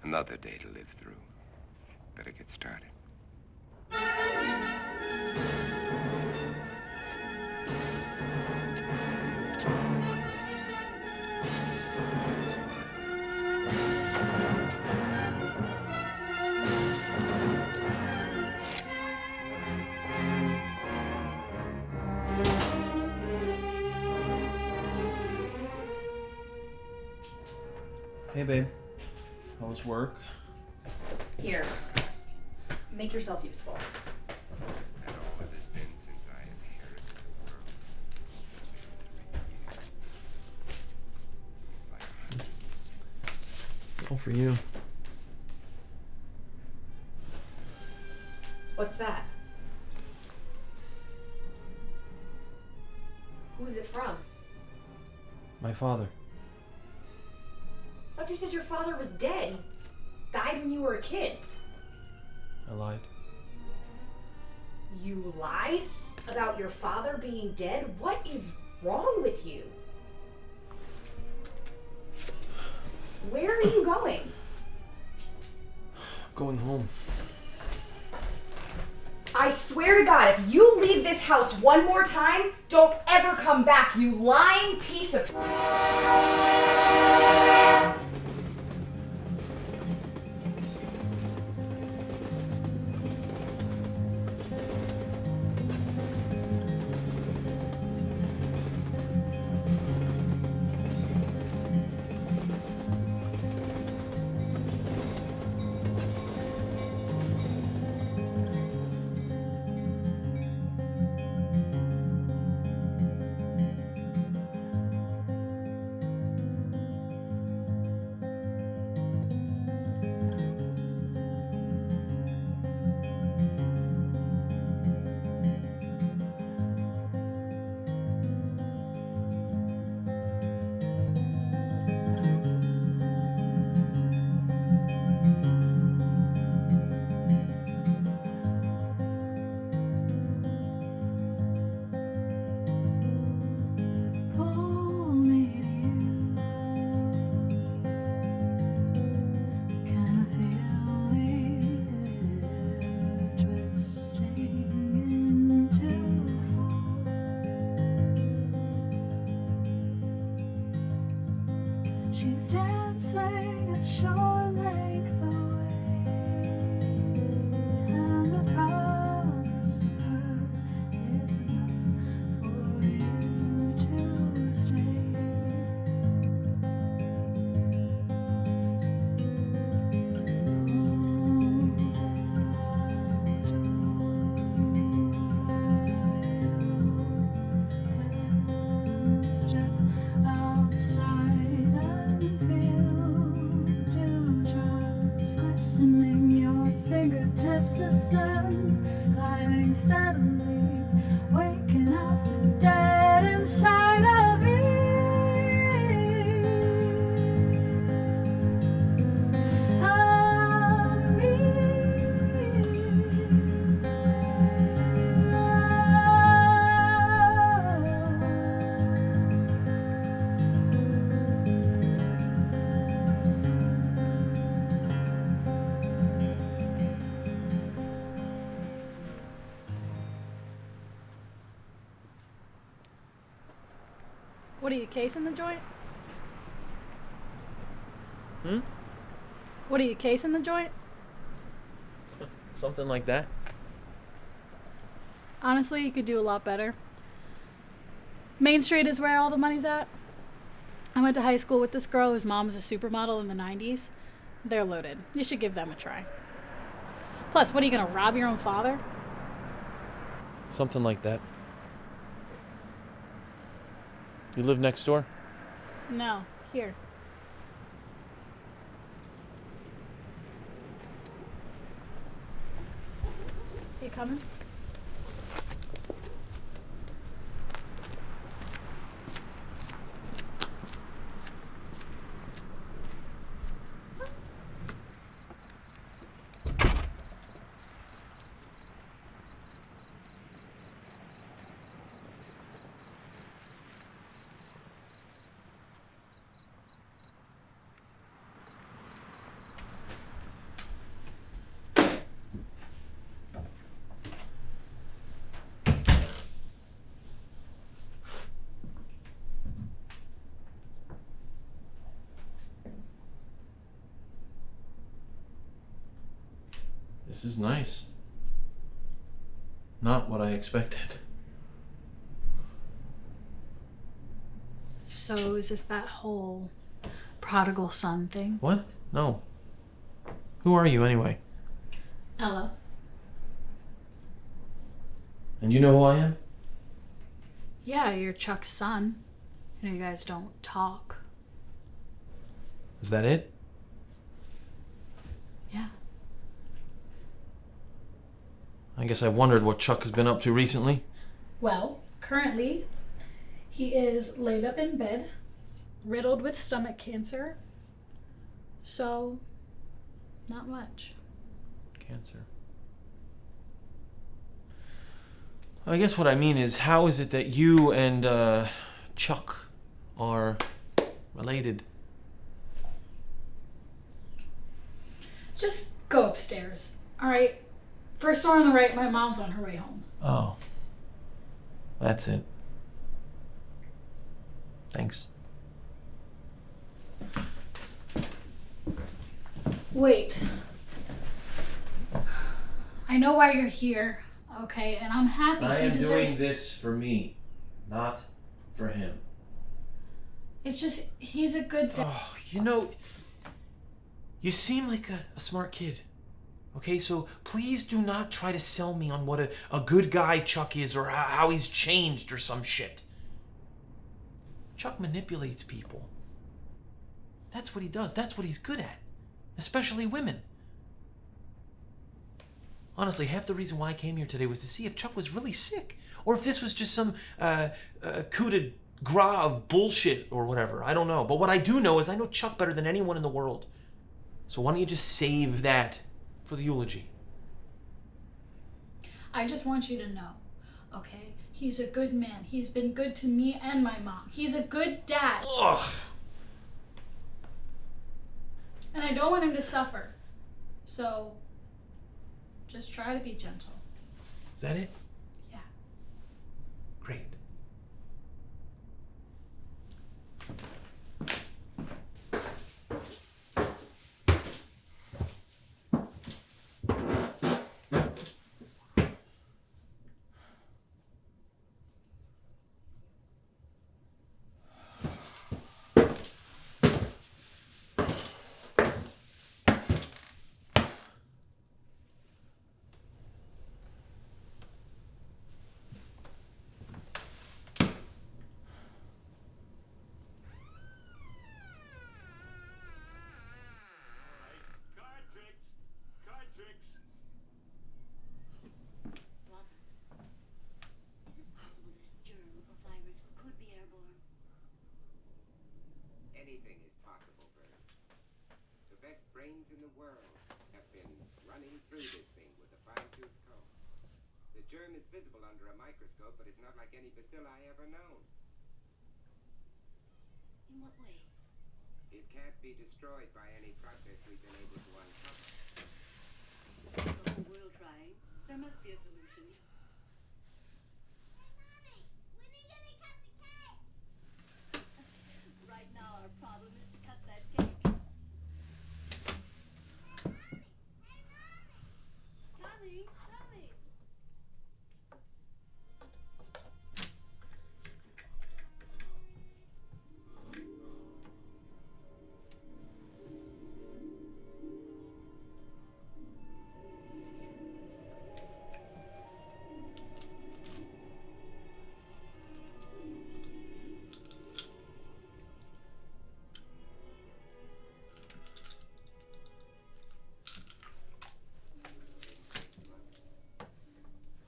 Another day to live through. Better get started. Hey, babe. How was work? Here. Make yourself useful. That all it has been since I inherited the world. Seems like It's all for you. What's that? Who's it from? My father. I thought you said your father was dead. He died when you were a kid. I lied. You lied about your father being dead? What is wrong with you? Where are you going? Going home. I swear to God, if you leave this house one more time, don't ever come back, you lying piece of... She's dancing at shore length away, and the promise of her is enough for you to stay. Step outside and feel the dewdrops glistening your fingertips, the sun climbing steadily, waking up the dead inside of me. Of me. What are you casing the joint? What are you casing the joint? Something like that. Honestly, you could do a lot better. Main Street is where all the money's at. I went to high school with this girl whose mom was a supermodel in the 90s. They're loaded. You should give them a try. Plus, what are you gonna rob your own father? Something like that. You live next door? No, here. You coming? This is nice. Not what I expected. So is this that whole prodigal son thing? What? No. Who are you anyway? Ella. And you know who I am? Yeah, you're Chuck's son. You know, you guys don't talk. Is that it? Yeah. I guess I wondered what Chuck has been up to recently. Well, currently, he is laid up in bed, riddled with stomach cancer. So, not much. Cancer. I guess what I mean is, how is it that you and Chuck are related? Just go upstairs, all right? First door on the right, my mom's on her way home. Oh. That's it. Thanks. Wait. I know why you're here, okay? And I'm happy I he am deserves... doing this for me, not for him. It's just, he's a good dad. Oh, you know, you seem like a smart kid. Okay, so please do not try to sell me on what a good guy Chuck is, or how he's changed or some shit. Chuck manipulates people. That's what he does. That's what he's good at. Especially women. Honestly, half the reason why I came here today was to see if Chuck was really sick, or if this was just some coup de grace of bullshit or whatever. I don't know. But what I do know is I know Chuck better than anyone in the world. So why don't you just save that for the eulogy? I just want you to know, okay? He's a good man. He's been good to me and my mom. He's a good dad. Ugh. And I don't want him to suffer. So, just try to be gentle. Is that it? Yeah. Great. Anything is possible, Bert. The best brains in the world have been running through this thing with a fine-tooth comb. The germ is visible under a microscope, but it's not like any bacilli ever known. In what way? It can't be destroyed by any process we've been able to uncover. The whole world trying. There must be a solution. Right now our problem is to cut that cake. Coming, coming.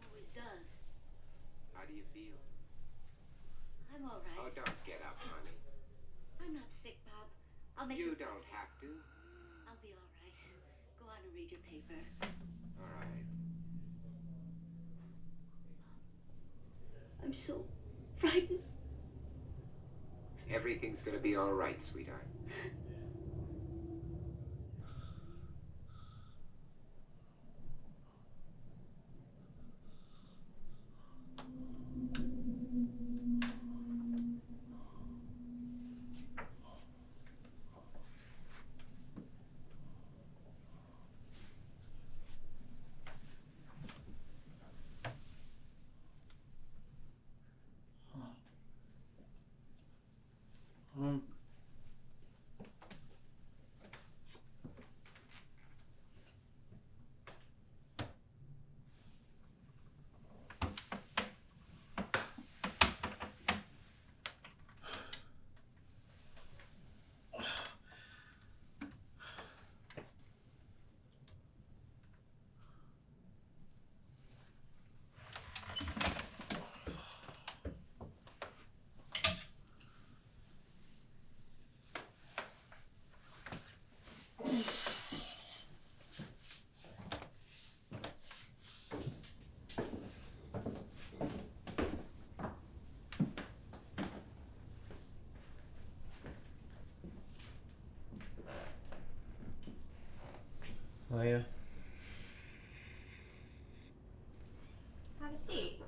Always does. How do you feel? I'm all Oh, right. don't get up, honey. I'm not sick, Bob. I'll make You it don't have to. I'll be all right. Go on and read your paper. All right. I'm so frightened. Everything's gonna be all right, sweetheart. Oh, yeah? Have a seat.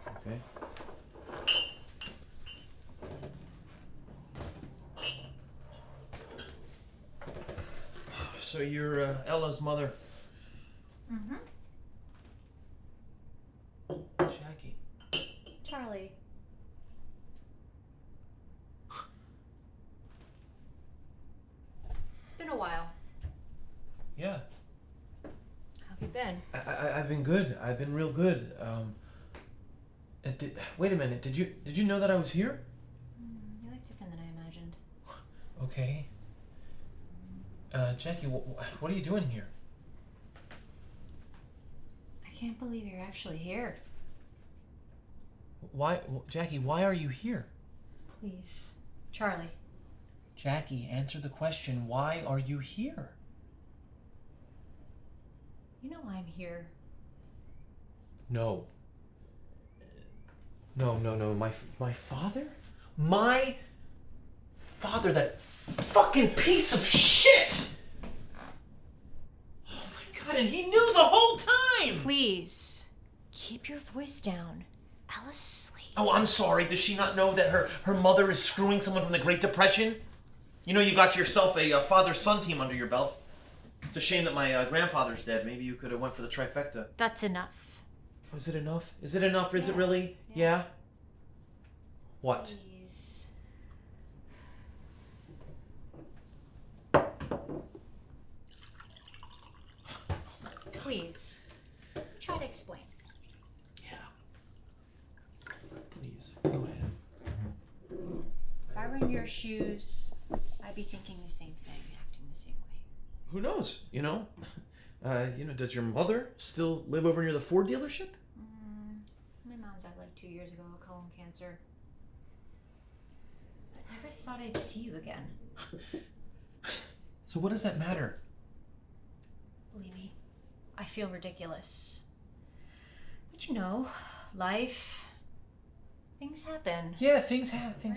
Okay. So you're Ella's mother. Mm-hmm. Jackie. Charlie. It's been a while. Yeah. How have you been? I've been good. I've been real good. Wait a minute. Did you know that I was here? You look different than I imagined. Okay. Jackie, what are you doing here? I can't believe you're actually here. Why, Jackie? Why are you here? Please. Charlie. Jackie, answer the question. Why are you here? You know I'm here. No. No. My father? My father, that fucking piece of shit! Oh my god, and he knew the whole time! Please. Keep your voice down. Ella's asleep. Oh, I'm sorry. Does she not know that her mother is screwing someone from the Great Depression? You know, you got yourself a father-son team under your belt. It's a shame that my grandfather's dead. Maybe you could have went for the trifecta. That's enough. Oh, is it enough? Is it enough? Is it really? Yeah? What? Please. Please. Try to explain. Yeah. Please, go ahead. If I were in your shoes, I'd be thinking the same thing, acting the same way. Who knows? You know? Does your mother still live over near the Ford dealership? My mom died like 2 years ago of colon cancer. I never thought I'd see you again. So what does that matter? Believe me, I feel ridiculous. But you know, life, things happen. Yeah, things happen.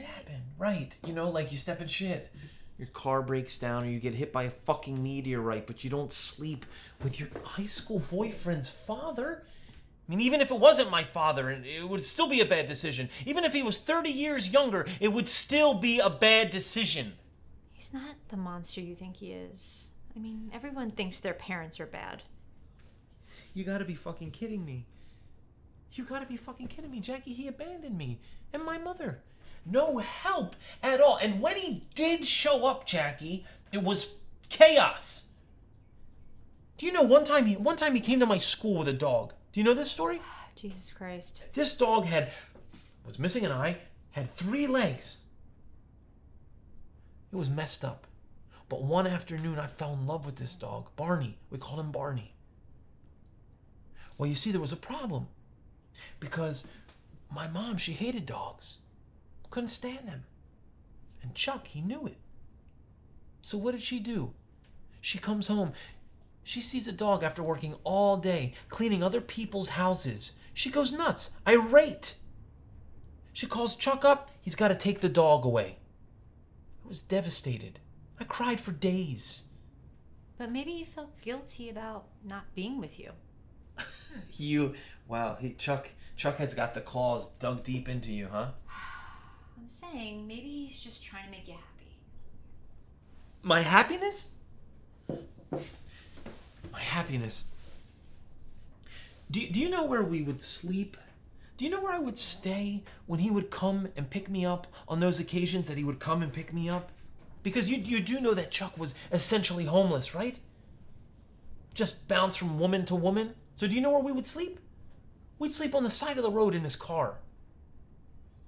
Right. You know, like you step in shit. Your car breaks down or you get hit by a fucking meteorite, but you don't sleep with your high school boyfriend's father. I mean, even if it wasn't my father, it would still be a bad decision. Even if he was 30 years younger, it would still be a bad decision. He's not the monster you think he is. I mean, everyone thinks their parents are bad. You gotta be fucking kidding me. You gotta be fucking kidding me, Jackie. He abandoned me and my mother. No help at all. And when he did show up, Jackie, it was chaos. Do you know one time he came to my school with a dog? Do you know this story? Jesus Christ. This dog was missing an eye, had 3 legs. It was messed up. But one afternoon I fell in love with this dog, Barney. We called him Barney. Well, you see, there was a problem. Because my mom, she hated dogs. Couldn't stand them. And Chuck, he knew it. So what did she do? She comes home. She sees a dog after working all day, cleaning other people's houses. She goes nuts, irate. She calls Chuck up. He's got to take the dog away. I was devastated. I cried for days. But maybe you felt guilty about not being with you. Chuck has got the claws dug deep into you, huh? I'm saying maybe he's just trying to make you happy. My happiness? My happiness. Do you know where we would sleep? Do you know where I would stay when he would come and pick me up on those occasions that he would come and pick me up? Because you do know that Chuck was essentially homeless, right? Just bounced from woman to woman. So do you know where we would sleep? We'd sleep on the side of the road in his car.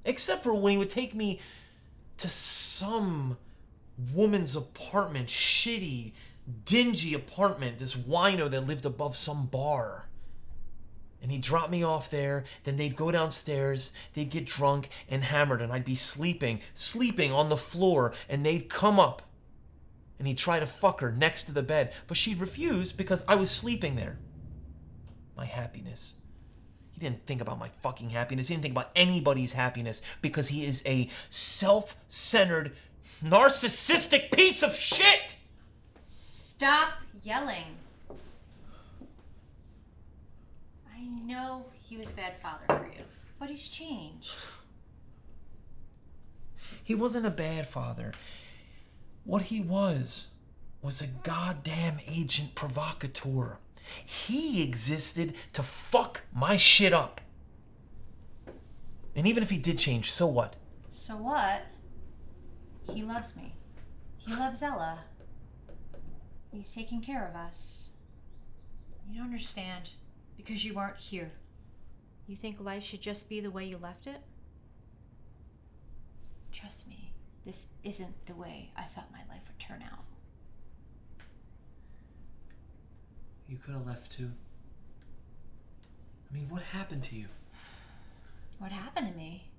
Except for when he would take me to some woman's apartment, shitty, dingy apartment, this wino that lived above some bar. And he'd drop me off there, then they'd go downstairs, they'd get drunk and hammered, and I'd be sleeping on the floor, and they'd come up, and he'd try to fuck her next to the bed, but she'd refuse because I was sleeping there. My happiness. He didn't think about my fucking happiness. He didn't think about anybody's happiness because he is a self-centered, narcissistic piece of shit! Stop yelling. I know he was a bad father for you, but he's changed. He wasn't a bad father. What he was a goddamn agent provocateur. He existed to fuck my shit up. And even if he did change, so what? So what? He loves me. He loves Ella. He's taking care of us. You don't understand because you weren't here. You think life should just be the way you left it? Trust me, this isn't the way I thought my life would turn out. You could have left too. I mean, what happened to you? What happened to me?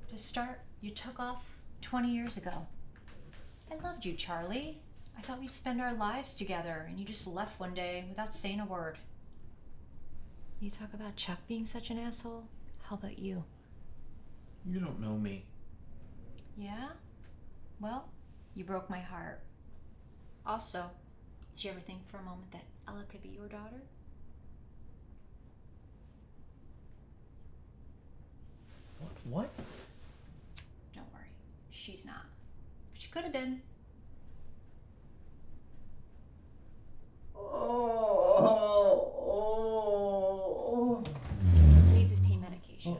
To start, you took off 20 years ago. I loved you, Charlie. I thought we'd spend our lives together, and you just left one day without saying a word. You talk about Chuck being such an asshole? How about you? You don't know me. Yeah? Well, you broke my heart. Also, did you ever think for a moment that Ella could be your daughter? What? Don't worry, she's not. But she could have been. Needs his pain medication.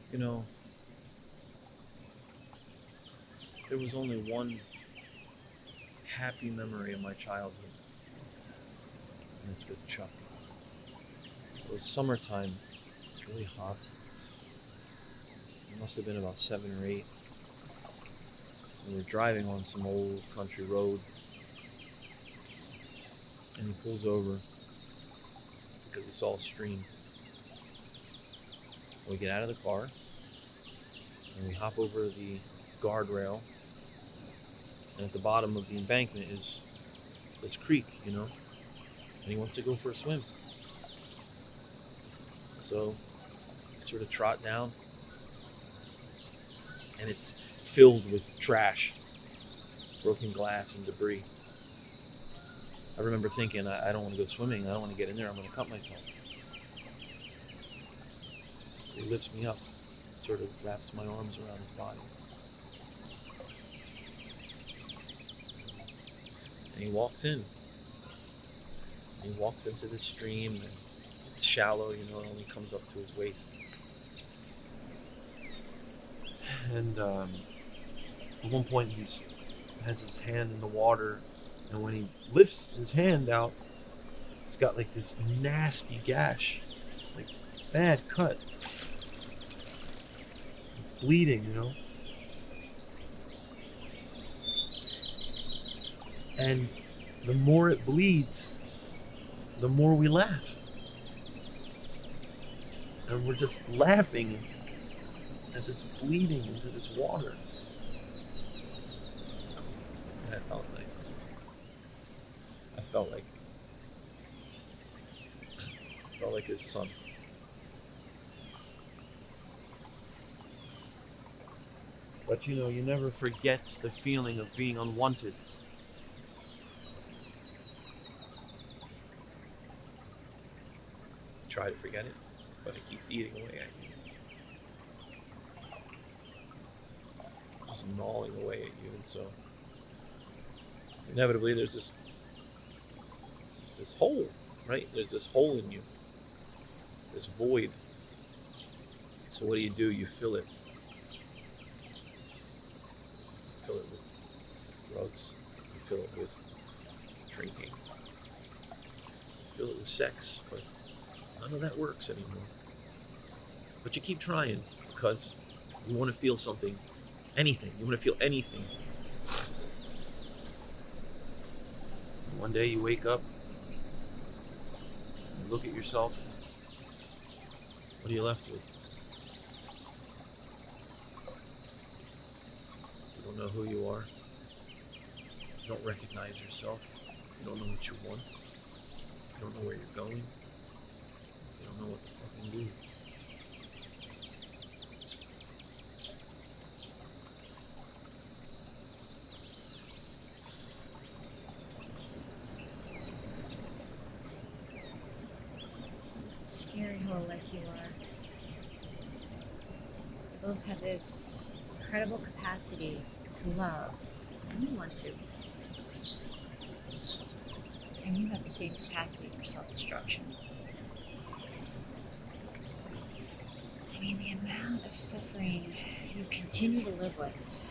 You know, there was only one happy memory of my childhood, and it's with Chuck. It was summertime. It was really hot. It must have been about 7 or 8. We were driving on some old country road, and he pulls over because he saw a stream. We get out of the car, and we hop over the guardrail, and at the bottom of the embankment is this creek, you know? and he wants to go for a swim. So I sort of trot down, and it's filled with trash, broken glass and debris. I remember thinking, I don't want to go swimming. I don't want to get in there. I'm going to cut myself. So he lifts me up, sort of wraps my arms around his body. And he walks in. He walks into the stream, and it's shallow, it only comes up to his waist. And at one point he has his hand in the water, and when he lifts his hand out, it's got like this nasty gash, like bad cut. It's bleeding, And the more it bleeds, the more we laugh. And we're just laughing as it's bleeding into this water. And I felt nice. I felt like his son. But you never forget the feeling of being unwanted. Try to forget it, but it keeps eating away at you. Just gnawing away at you, and so inevitably there's this hole, right? There's this hole in you, this void. So what do? You fill it. You fill it with drugs. You fill it with drinking. You fill it with sex, but none of that works anymore. But you keep trying because you want to feel something, anything. You want to feel anything. And one day you wake up, you look at yourself. What are you left with? You don't know who you are. You don't recognize yourself. You don't know what you want. You don't know where you're going. You don't know what to fucking do. Scary how alike you are. You both have this incredible capacity to love, and you want to. And you have the same capacity for self-destruction. I mean, the amount of suffering you continue to live with.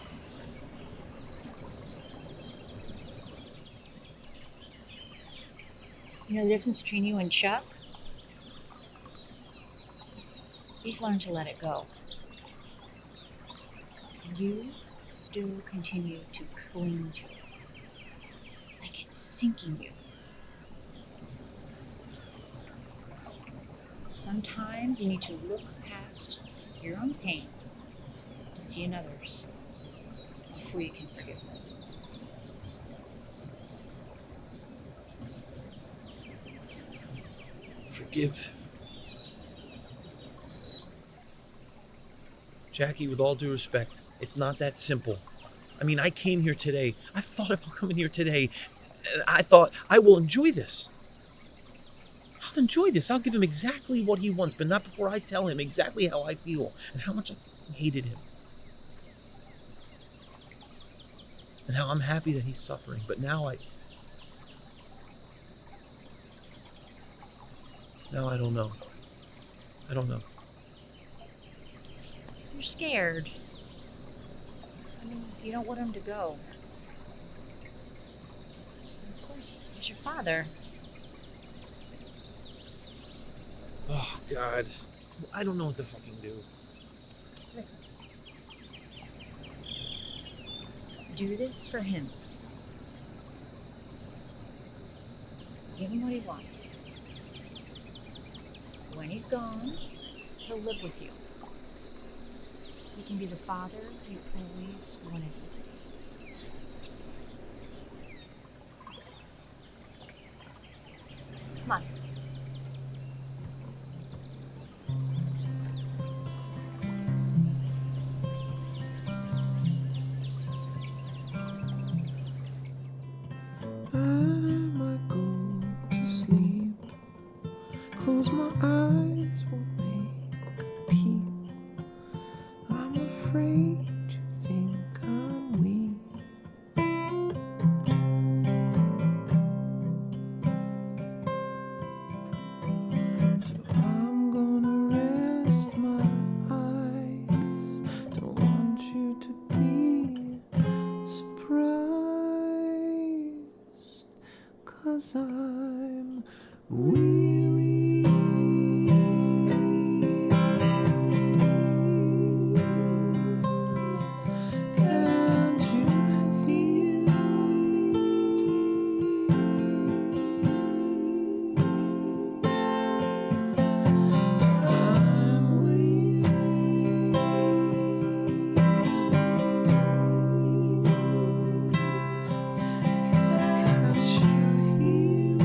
You know the difference between you and Chuck? He's learned to let it go. And you still continue to cling to it. Like it's sinking you. Sometimes you need to look past your own pain to see another's before you can forgive them. Forgive. Jackie, with all due respect, it's not that simple. I mean, I came here today. I thought about coming here today. And I thought, I will enjoy this. I'll enjoy this. I'll give him exactly what he wants, but not before I tell him exactly how I feel and how much I hated him. And how I'm happy that he's suffering. But now I don't know. I don't know. You're scared. I mean, you don't want him to go. And of course, he's your father. Oh, God. I don't know what to fucking do. Listen. Do this for him. Give him what he wants. When he's gone, he'll live with you. He can be the father you always wanted him to be. Come on. I might go to sleep, close my eyes, won't make a peep. I'm afraid you think I'm weak. So I'm gonna rest my eyes. Don't want you to be surprised, 'cause I'm weary. Can't you hear me? I'm Can't you hear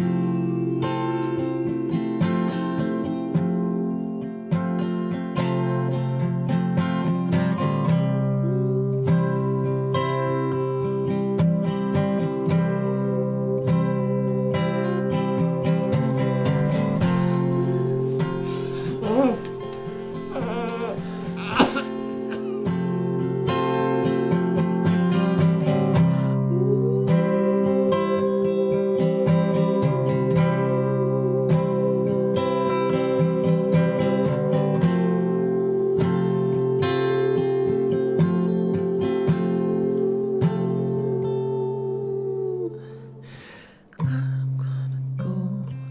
I'm gonna go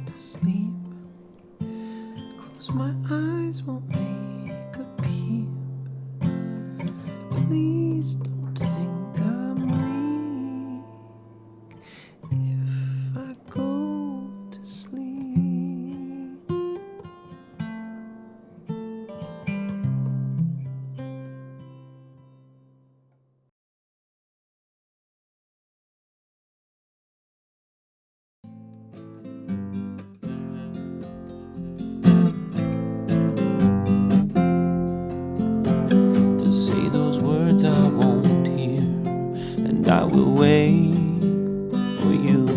to sleep. Close my eyes, won't make a peep. Please don't think I'm weak if I go to sleep. To say those words I won't hear, and I will wait for you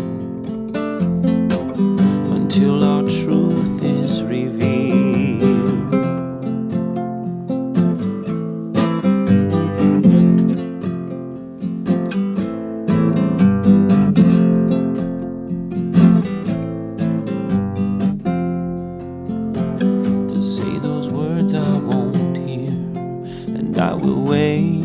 until our truth is revealed. To say those words I won't hear, and I will wait